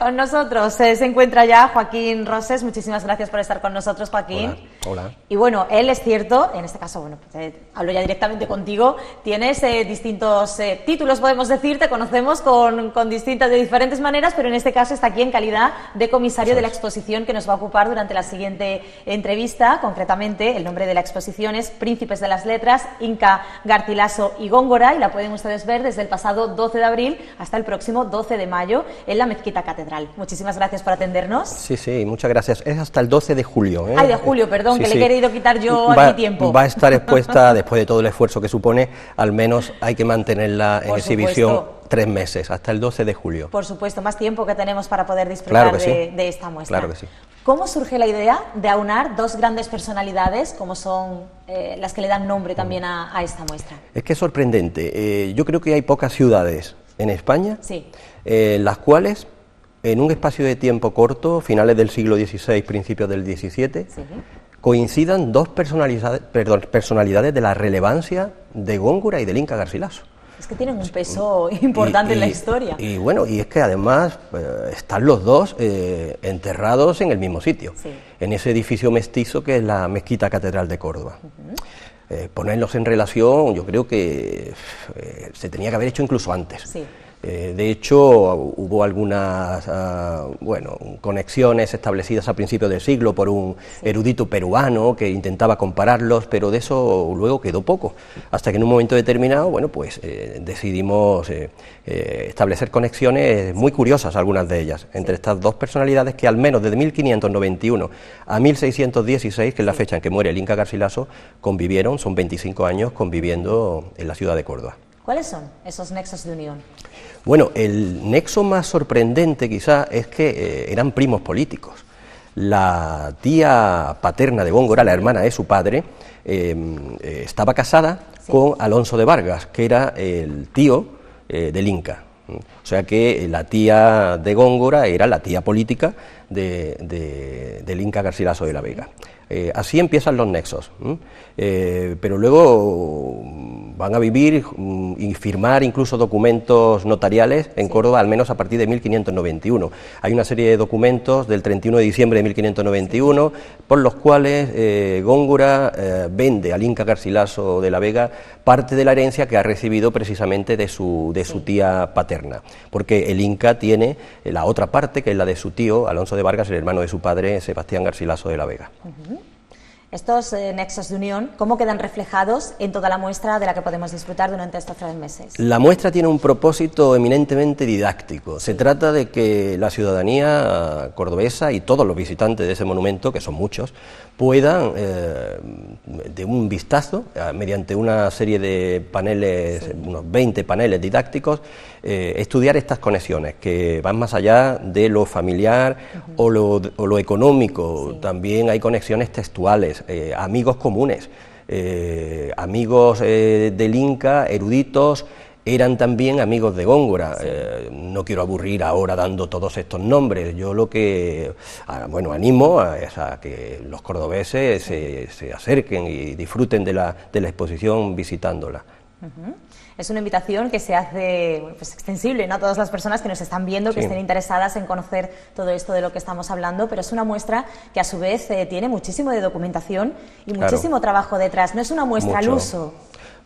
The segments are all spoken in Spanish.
Con nosotros se encuentra ya Joaquín Roses. Muchísimas gracias por estar con nosotros, Joaquín. Hola. Y bueno, él es cierto, en este caso, bueno, pues, hablo ya directamente contigo, tienes distintos títulos, podemos decir, te conocemos de diferentes maneras, pero en este caso está aquí en calidad de comisario de la exposición que nos va a ocupar durante la siguiente entrevista. Concretamente, el nombre de la exposición es Príncipes de las Letras, Inca, Garcilaso y Góngora, y la pueden ustedes ver desde el pasado 12 de abril hasta el próximo 12 de mayo en la Mezquita Catedral. Muchísimas gracias por atendernos. Sí, muchas gracias. Es hasta el 12 de julio. Ay, de julio, perdón, sí, que sí. le he querido quitar yo a mi tiempo. Va a estar expuesta, después de todo el esfuerzo que supone, al menos hay que mantenerla en exhibición 3 meses, hasta el 12 de julio. Por supuesto, más tiempo que tenemos para poder disfrutar de esta muestra. Claro que sí. ¿Cómo surge la idea de aunar dos grandes personalidades, como son las que le dan nombre también a esta muestra? Es que es sorprendente. Yo creo que hay pocas ciudades en España, sí, las cuales, en un espacio de tiempo corto, finales del siglo XVI, principios del XVII, sí, coincidan dos personalidades de la relevancia de Góngora y del Inca Garcilaso. Es que tienen un peso importante en la historia. Y bueno, y es que además están los dos enterrados en el mismo sitio, sí, en ese edificio mestizo que es la Mezquita Catedral de Córdoba. Ponerlos en relación, yo creo que se tenía que haber hecho incluso antes. Sí. De hecho, hubo algunas conexiones establecidas a principios del siglo por un erudito peruano que intentaba compararlos, pero de eso luego quedó poco, hasta que en un momento determinado, decidimos establecer conexiones muy curiosas, algunas de ellas, entre estas dos personalidades que al menos desde 1591 a 1616, que es la fecha en que muere el Inca Garcilaso, convivieron, son 25 años conviviendo en la ciudad de Córdoba. ¿Cuáles son esos nexos de unión? Bueno, el nexo más sorprendente quizá es que eran primos políticos. La tía paterna de Góngora, la hermana de su padre, estaba casada con Alonso de Vargas, que era el tío del Inca. O sea que la tía de Góngora era la tía política del Inca Garcilaso de la Vega. Así empiezan los nexos, pero luego van a vivir y firmar incluso documentos notariales en Córdoba, al menos a partir de 1591. Hay una serie de documentos del 31 de diciembre de 1591 por los cuales Góngora vende al Inca Garcilaso de la Vega parte de la herencia que ha recibido precisamente de su tía paterna, porque el Inca tiene la otra parte, que es la de su tío, Alonso de Vargas, el hermano de su padre, Sebastián Garcilaso de la Vega. Estos nexos de unión, ¿cómo quedan reflejados en toda la muestra de la que podemos disfrutar durante estos 3 meses? La muestra tiene un propósito eminentemente didáctico. Se trata de que la ciudadanía cordobesa y todos los visitantes de ese monumento, que son muchos, puedan, de un vistazo, mediante una serie de paneles, unos 20 paneles didácticos, estudiar estas conexiones que van más allá de lo familiar o lo económico. También hay conexiones textuales, amigos comunes, amigos del Inca, eruditos, eran también amigos de Góngora. No quiero aburrir ahora dando todos estos nombres. Yo lo que animo es a que los cordobeses se acerquen y disfruten de la exposición visitándola. Es una invitación que se hace extensible, ¿no?, a todas las personas que nos están viendo, que estén interesadas en conocer todo esto de lo que estamos hablando, pero es una muestra que a su vez tiene muchísimo de documentación y muchísimo trabajo detrás. No es una muestra al uso.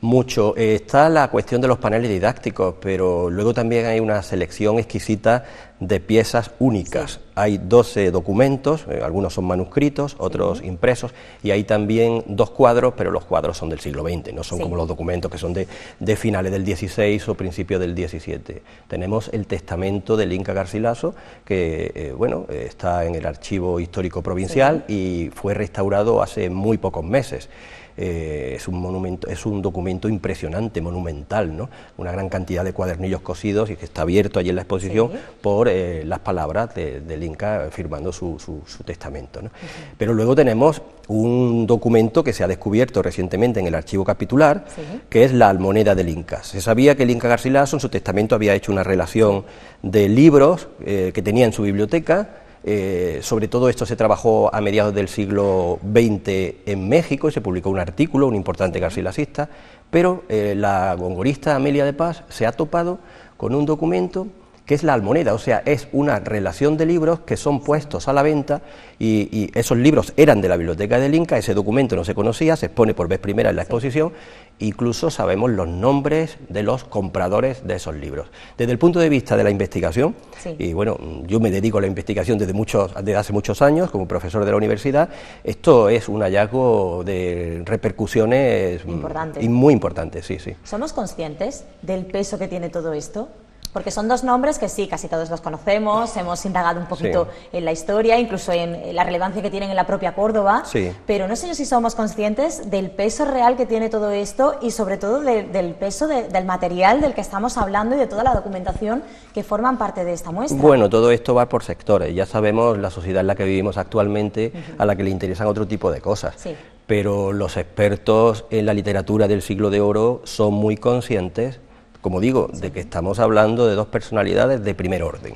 Mucho. Está la cuestión de los paneles didácticos, pero luego también hay una selección exquisita de piezas únicas. Hay 12 documentos, algunos son manuscritos, otros impresos, y hay también 2 cuadros, pero los cuadros son del siglo XX, no son como los documentos que son de finales del XVI o principios del XVII. Tenemos el testamento del Inca Garcilaso, que está en el Archivo Histórico Provincial y fue restaurado hace muy pocos meses. Es un monumento, es un documento impresionante, monumental, ¿no? Una gran cantidad de cuadernillos cosidos y que está abierto allí en la exposición por las palabras del Inca firmando su testamento, ¿no? Pero luego tenemos un documento que se ha descubierto recientemente en el archivo capitular, que es la almoneda del Inca. Se sabía que el Inca Garcilaso en su testamento había hecho una relación de libros que tenía en su biblioteca. Sobre todo esto se trabajó a mediados del siglo XX en México y se publicó un artículo, un importante garcilasista, pero la gongorista Amelia de Paz se ha topado con un documento que es la almoneda, o sea, es una relación de libros que son puestos a la venta y esos libros eran de la biblioteca del Inca, ese documento no se conocía, se expone por vez primera en la exposición, incluso sabemos los nombres de los compradores de esos libros. Desde el punto de vista de la investigación, y bueno, yo me dedico a la investigación desde hace muchos años como profesor de la universidad, esto es un hallazgo de repercusiones muy importantes, sí. ¿Somos conscientes del peso que tiene todo esto? Porque son dos nombres que sí, casi todos los conocemos, hemos indagado un poquito en la historia, incluso en la relevancia que tienen en la propia Córdoba, pero no sé yo si somos conscientes del peso real que tiene todo esto y sobre todo del peso del material del que estamos hablando y de toda la documentación que forman parte de esta muestra. Bueno, todo esto va por sectores, ya sabemos la sociedad en la que vivimos actualmente, a la que le interesan otro tipo de cosas, pero los expertos en la literatura del siglo de oro son muy conscientes, como digo, de que estamos hablando de dos personalidades de primer orden.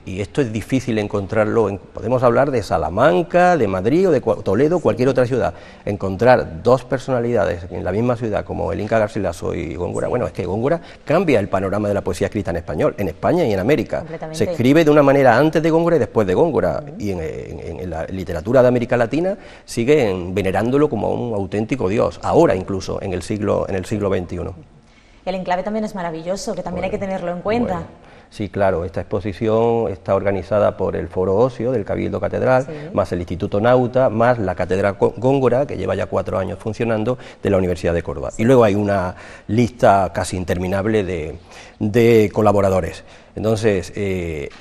Y esto es difícil encontrarlo, podemos hablar de Salamanca, de Madrid o de Toledo, cualquier otra ciudad. Encontrar dos personalidades en la misma ciudad como el Inca Garcilaso y Góngora, bueno, es que Góngora cambia el panorama de la poesía escrita en español, en España y en América. Se escribe de una manera antes de Góngora y después de Góngora, y en la literatura de América Latina siguen venerándolo como un auténtico dios, ahora incluso en el siglo XXI. El enclave también es maravilloso, que también hay que tenerlo en cuenta. Sí, claro, esta exposición está organizada por el Foro Ocio del Cabildo Catedral, más el Instituto Nauta, más la Catedral Góngora, que lleva ya 4 años funcionando, de la Universidad de Córdoba. Y luego hay una lista casi interminable de colaboradores. Entonces,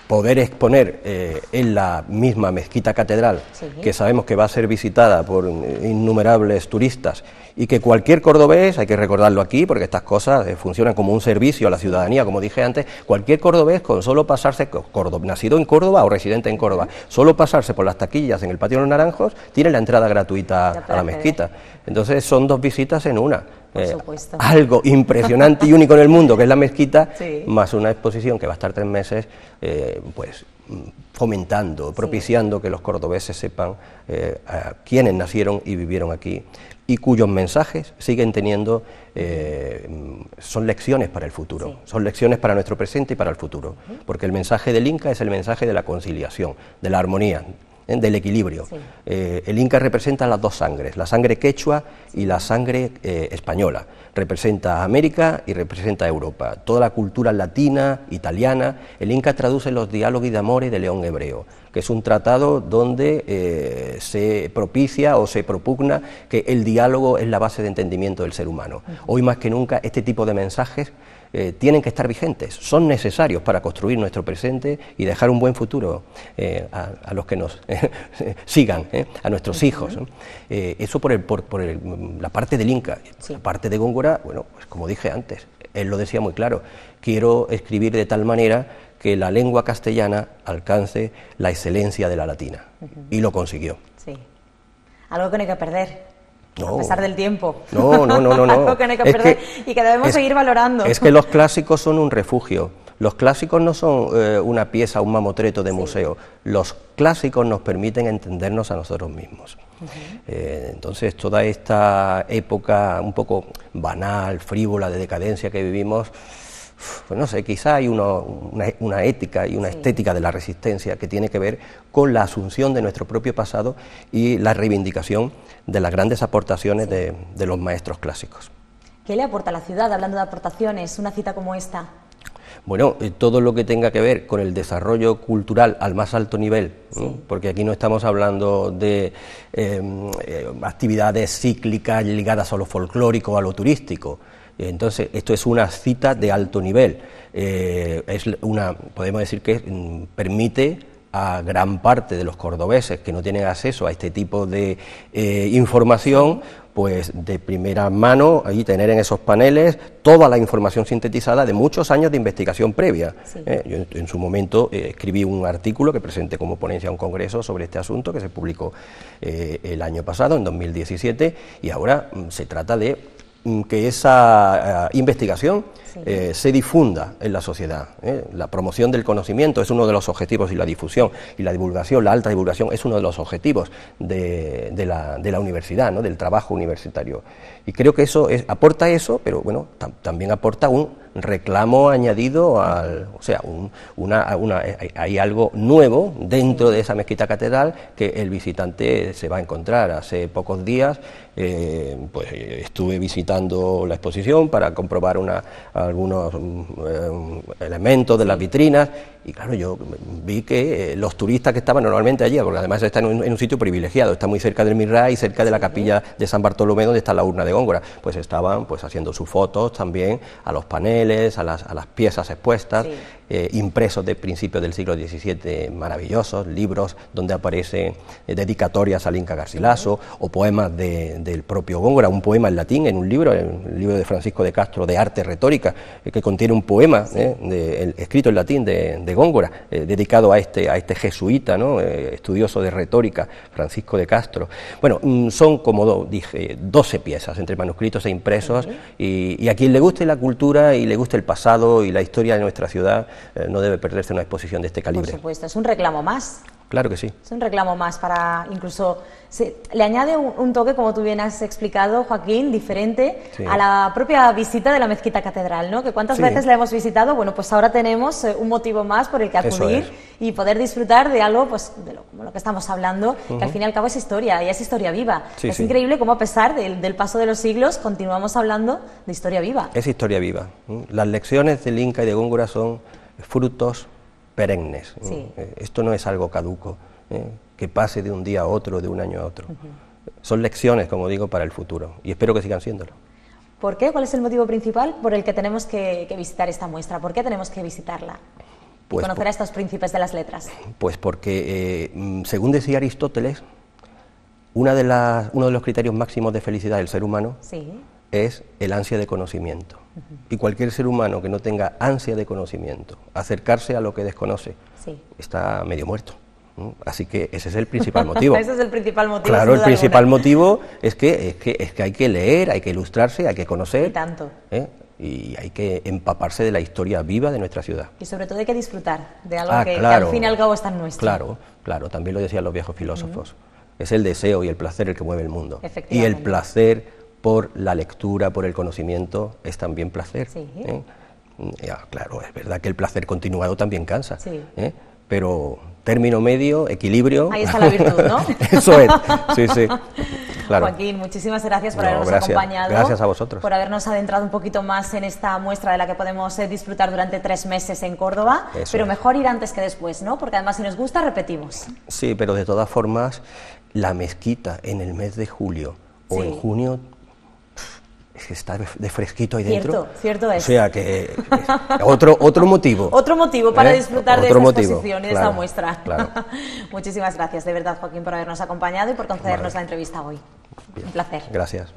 poder exponer en la misma mezquita catedral, que sabemos que va a ser visitada por innumerables turistas, y que cualquier cordobés, hay que recordarlo aquí, porque estas cosas funcionan como un servicio a la ciudadanía, como dije antes, cualquier cordobés con solo pasarse, nacido en Córdoba o residente en Córdoba, solo pasarse por las taquillas en el Patio de los Naranjos, tiene la entrada gratuita a la mezquita. Entonces son 2 visitas en una. Algo impresionante y único en el mundo, que es la mezquita, más una exposición que va a estar 3 meses, pues fomentando, propiciando que los cordobeses sepan a quiénes nacieron y vivieron aquí, y cuyos mensajes siguen teniendo, son lecciones para el futuro, son lecciones para nuestro presente y para el futuro, porque el mensaje del Inca es el mensaje de la conciliación, de la armonía, del equilibrio. El Inca representa las 2 sangres, la sangre quechua y la sangre española. Representa a América y representa a Europa. Toda la cultura latina, italiana. El Inca traduce los diálogos de amores de León Hebreo, que es un tratado donde se propicia o se propugna que el diálogo es la base de entendimiento del ser humano. Hoy más que nunca este tipo de mensajes tienen que estar vigentes, son necesarios para construir nuestro presente y dejar un buen futuro a los que nos sigan, a nuestros hijos. Eso por la parte del Inca. La parte de Góngora, bueno, pues como dije antes, él lo decía muy claro, quiero escribir de tal manera que la lengua castellana alcance la excelencia de la latina, y lo consiguió. Algo que no hay que perder. A pesar del tiempo. No. Algo que no hay que perder y que debemos seguir valorando. Es que los clásicos son un refugio. Los clásicos no son una pieza, un mamotreto de museo. Los clásicos nos permiten entendernos a nosotros mismos. Entonces, toda esta época un poco banal, frívola, de decadencia que vivimos, pues no sé, quizá hay una ética y una estética de la resistencia que tiene que ver con la asunción de nuestro propio pasado y la reivindicación de las grandes aportaciones de los maestros clásicos. ¿Qué le aporta a la ciudad, hablando de aportaciones, una cita como esta? Bueno, todo lo que tenga que ver con el desarrollo cultural al más alto nivel, porque aquí no estamos hablando de actividades cíclicas ligadas a lo folclórico o a lo turístico. Entonces, esto es una cita de alto nivel, podemos decir que permite a gran parte de los cordobeses que no tienen acceso a este tipo de información, pues de primera mano ahí tener en esos paneles toda la información sintetizada de muchos años de investigación previa. Yo en su momento escribí un artículo que presenté como ponencia a un congreso sobre este asunto, que se publicó el año pasado, en 2017, y ahora se trata de que esa investigación se difunda en la sociedad. La promoción del conocimiento es uno de los objetivos, y la difusión y la divulgación, la alta divulgación, es uno de los objetivos de la universidad, ¿no?, del trabajo universitario. Y creo que eso aporta eso, pero bueno, también aporta un reclamo añadido o sea, hay algo nuevo dentro de esa mezquita catedral que el visitante se va a encontrar. Hace pocos días pues estuve visitando la exposición para comprobar algunos elementos de las vitrinas, y claro, yo vi que los turistas que estaban normalmente allí, porque además está en un sitio privilegiado, está muy cerca del Mirrá y cerca de la capilla de San Bartolomé, donde está la urna de Góngora, pues estaban pues haciendo sus fotos también a los paneles, a las piezas expuestas, impresos de principios del siglo XVII maravillosos, libros donde aparecen dedicatorias al Inca Garcilaso, o poemas del propio Góngora, un poema en latín, en un libro, el libro de Francisco de Castro de Arte Retórica, que contiene un poema escrito en latín de Góngora, dedicado a este jesuita, ¿no?, estudioso de retórica, Francisco de Castro. Bueno, son, como dije, 12 piezas entre manuscritos e impresos, y a quien le guste la cultura y le guste el pasado y la historia de nuestra ciudad, no debe perderse una exposición de este calibre. Por supuesto, es un reclamo más. Claro que sí. Es un reclamo más para, incluso, le añade un toque, como tú bien has explicado, Joaquín, diferente a la propia visita de la mezquita catedral, ¿no? Que cuántas veces la hemos visitado, bueno, pues ahora tenemos un motivo más por el que acudir y poder disfrutar de algo, pues, como lo que estamos hablando, que al fin y al cabo es historia, y es historia viva. Es increíble cómo, a pesar del paso de los siglos, continuamos hablando de historia viva. Es historia viva. Las lecciones del Inca y de Góngora son frutos perennes. Esto no es algo caduco, que pase de un día a otro, de un año a otro. Son lecciones, como digo, para el futuro, y espero que sigan siéndolo. ¿Por qué? ¿Cuál es el motivo principal por el que tenemos que visitar esta muestra? ¿Por qué tenemos que visitarla? Pues conocer a estos príncipes de las letras. Pues porque, según decía Aristóteles, uno de los criterios máximos de felicidad del ser humano es el ansia de conocimiento. Y cualquier ser humano que no tenga ansia de conocimiento, acercarse a lo que desconoce, está medio muerto. Así que ese es el principal motivo. Ese es el principal motivo. Claro, el principal motivo es que hay que leer, hay que ilustrarse, hay que conocer. Y tanto. Y hay que empaparse de la historia viva de nuestra ciudad. Y sobre todo hay que disfrutar de algo que al fin y al cabo es tan nuestro. Claro, también lo decían los viejos filósofos. Es el deseo y el placer el que mueve el mundo. Y el placer por la lectura, por el conocimiento, es también placer. Claro, es verdad que el placer continuado también cansa, pero término medio, equilibrio... Ahí está la virtud, ¿no? Eso es, sí, claro. Joaquín, muchísimas gracias por habernos acompañado. Gracias a vosotros. Por habernos adentrado un poquito más en esta muestra de la que podemos disfrutar durante 3 meses en Córdoba, pero mejor ir antes que después, ¿no? Porque además si nos gusta, repetimos. Sí, pero de todas formas, la mezquita en el mes de julio o en junio... Es que está de fresquito ahí dentro. Cierto es. O sea que otro motivo. Otro motivo para disfrutar de esta exposición y de esta muestra. Muchísimas gracias, de verdad, Joaquín, por habernos acompañado y por concedernos la entrevista hoy. Un placer. Gracias.